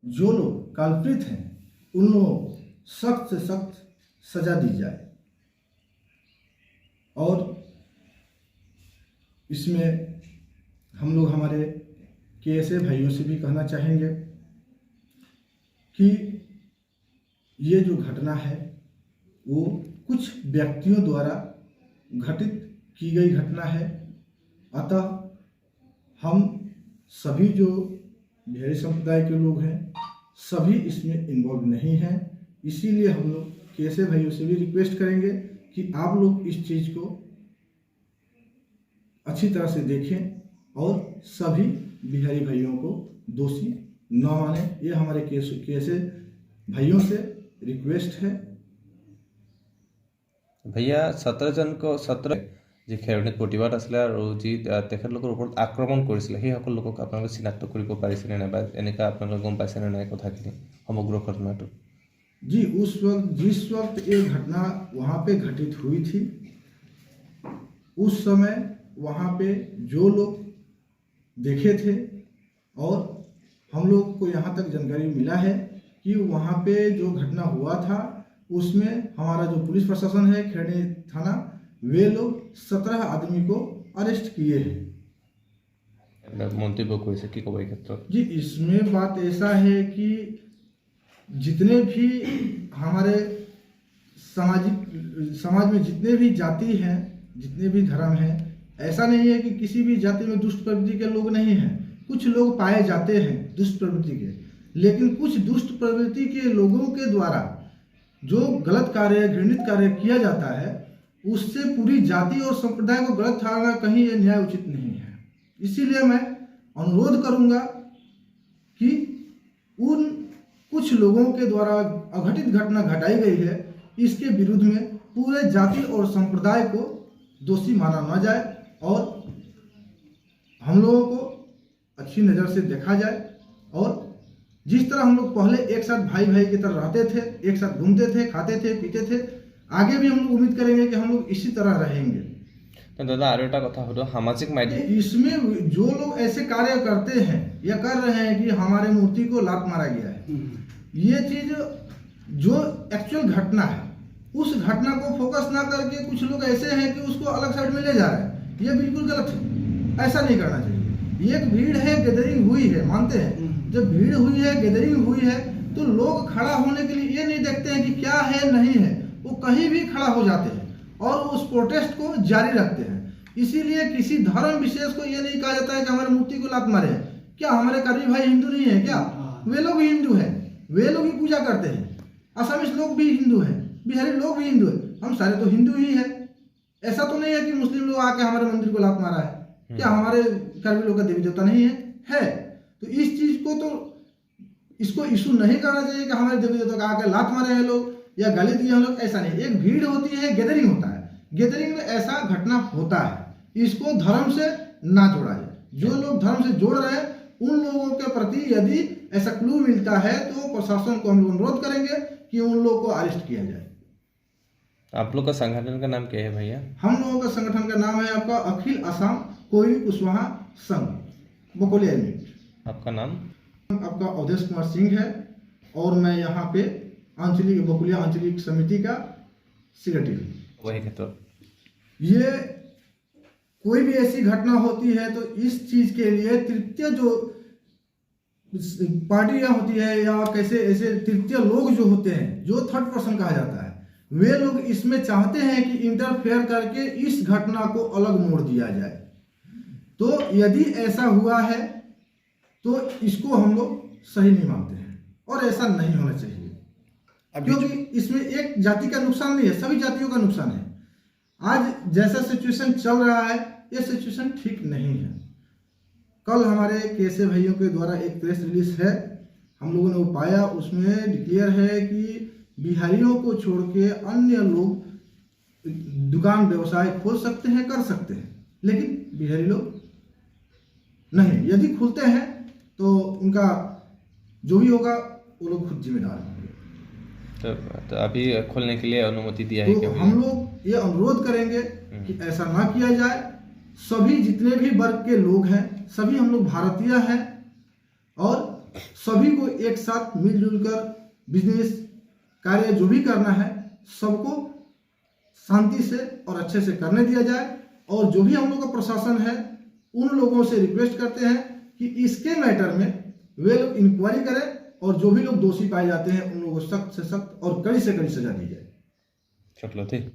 जो लोग कल्प्रित हैं उन लोगों को सख्त से सख्त सजा दी जाए। और इसमें हम लोग हमारे केएसए भाइयों से भी कहना चाहेंगे कि ये जो घटना है वो कुछ व्यक्तियों द्वारा घटित की गई घटना है। अतः हम सभी जो बिहारी संप्रदाय के लोग हैं सभी इसमें इन्वॉल्व नहीं हैं। इसीलिए हम लोग केएसए भाइयों से भी रिक्वेस्ट करेंगे कि आप लोग इस चीज़ को अच्छी तरह से देखें और सभी बिहारी भाइयों को दोषी न माने। ये हमारे केएसए भाइयों से रिक्वेस्ट है। भैया 17 জন যি খেৰণীত প্ৰতিবাদ আছিলে আৰু যি তেখেতলোকৰ ওপৰত আক্ৰমণ কৰিছিলে সেই সকল লোকক আপোনালোকে চিনাক্ত কৰিব পাৰিছেনে নাই বা এনেকা আপোনালোকে গম পাইছেনে নাই কথাখিনি সমগ্र ঘটনাটো? जी, जिस वक्त ये घटना वहाँ पे घटित हुई थी उस समय वहाँ पे जो लोग देखे थे और हम लोग को यहाँ तक जानकारी मिला है कि वहाँ पे जो घटना हुआ था उसमें हमारा जो पुलिस प्रशासन है खेड़ी थाना वे लोग 17 आदमी को अरेस्ट किए हैं। मंतव्य कैसे की कब क्षेत्र जी, इसमें बात ऐसा है कि जितने भी हमारे समाज में जितने भी जाति हैं जितने भी धर्म हैं, ऐसा नहीं है कि किसी भी जाति में दुष्ट प्रवृत्ति के लोग नहीं हैं। कुछ लोग पाए जाते हैं दुष्ट प्रवृत्ति के, लेकिन कुछ दुष्ट प्रवृत्ति के लोगों के द्वारा जो गलत कार्य घृणित कार्य किया जाता है उससे पूरी जाति और संप्रदाय को गलत ठहराना कहीं ये न्याय उचित नहीं है। इसीलिए मैं अनुरोध करूंगा कि उन कुछ लोगों के द्वारा अघटित घटना घटाई गई है इसके विरुद्ध में पूरे जाति और संप्रदाय को दोषी माना न जाए और हम लोगों को अच्छी नज़र से देखा जाए। और जिस तरह हम लोग पहले एक साथ भाई भाई की तरह रहते थे, एक साथ घूमते थे, खाते थे, पीते थे, आगे भी हम लोग उम्मीद करेंगे कि हम लोग इसी तरह रहेंगे। तो दादा और एक कथा हो सामाजिक माध्यम इसमें जो लोग ऐसे कार्य करते हैं या कर रहे हैं कि हमारे मूर्ति को लात मारा गया है, ये चीज जो एक्चुअल घटना है उस घटना को फोकस ना करके कुछ लोग ऐसे हैं कि उसको अलग साइड में ले जा रहे हैं। ये बिल्कुल गलत है, ऐसा नहीं करना चाहिए। एक भीड़ है, गैदरिंग हुई है, मानते हैं जब भीड़ हुई है, गैदरिंग हुई है तो लोग खड़ा होने के लिए ये नहीं देखते हैं कि क्या है नहीं है, वो कहीं भी खड़ा हो जाते हैं और उस प्रोटेस्ट को जारी रखते हैं। इसीलिए किसी धर्म विशेष को ये नहीं कहा जाता है कि हमारे मूर्ति को लात मारे। क्या हमारे कर्मी भाई हिंदू नहीं है क्या? वे लोग भी हिंदू हैं, वे लोग भी पूजा करते हैं। असमीज लोग भी हिंदू हैं, बिहारी लोग भी हिंदू हैं, हम सारे तो हिंदू ही हैं। ऐसा तो नहीं है कि मुस्लिम लोग आके हमारे मंदिर को लात मारा है। क्या हमारे कर्मी लोग का देवी देवता नहीं है? तो इस चीज को तो इसको इशू नहीं करना चाहिए कि हमारे देवी देवता का आके लात मारे हैं लोग या गाली दिए हैं लोग। ऐसा नहीं, एक भीड़ होती है, गैदरिंग होता है, गैदरिंग में ऐसा घटना होता है। इसको धर्म से ना जोड़ा जाए। जो लोग धर्म से जोड़ रहे हैं उन लोगों के प्रति यदि ऐसा क्लू मिलता है तो प्रशासन को हम लोग अनुरोध करेंगे कि उन लोगों को अरेस्ट किया जाए। आप लोग का संगठन का नाम क्या है भैया? हम लोगों का संगठन का नाम है आपका अखिल असम कोयरी कुशवाहा संघ, बकोलिया यूनिट। आपका नाम? आपका अवधेश कुमार सिंह है और मैं यहाँ पे आंचलिक बकुलिया आंचलिक समिति का सेक्रेटरी हूँ। वही तो ये कोई भी ऐसी घटना होती है तो इस चीज के लिए तृतीय जो पार्टियां होती है या कैसे ऐसे तृतीय लोग जो होते हैं जो थर्ड पर्सन कहा जाता है, वे लोग इसमें चाहते हैं कि इंटरफेयर करके इस घटना को अलग मोड़ दिया जाए। तो यदि ऐसा हुआ है तो इसको हम लोग सही नहीं मानते हैं और ऐसा नहीं होना चाहिए, क्योंकि इसमें एक जाति का नुकसान नहीं है, सभी जातियों का नुकसान है। आज जैसा सिचुएशन चल रहा है ये सिचुएशन ठीक नहीं है। कल हमारे केएसए भाइयों के द्वारा एक प्रेस रिलीज है, हम लोगों ने वो पाया, उसमें डिक्लेयर है कि बिहारियों को छोड़ के अन्य लोग दुकान व्यवसाय खोल सकते हैं, कर सकते हैं, लेकिन बिहारी लोग नहीं। यदि खुलते हैं तो उनका जो भी होगा वो लोग खुद जिम्मेदार होंगे। तो अभी खोलने के लिए अनुमति दिया है? तो हम लोग ये अनुरोध करेंगे कि ऐसा ना किया जाए। सभी जितने भी वर्ग के लोग हैं सभी हम लोग भारतीय हैं और सभी को एक साथ मिलजुल कर बिजनेस कार्य जो भी करना है सबको शांति से और अच्छे से करने दिया जाए। और जो भी हम लोग का प्रशासन है उन लोगों से रिक्वेस्ट करते हैं कि इसके मैटर में वे लोग इंक्वायरी करें और जो भी लोग दोषी पाए जाते हैं उन लोगों को सख्त से सख्त और कड़ी से कड़ी सजा दी जाए। चलो ठीक।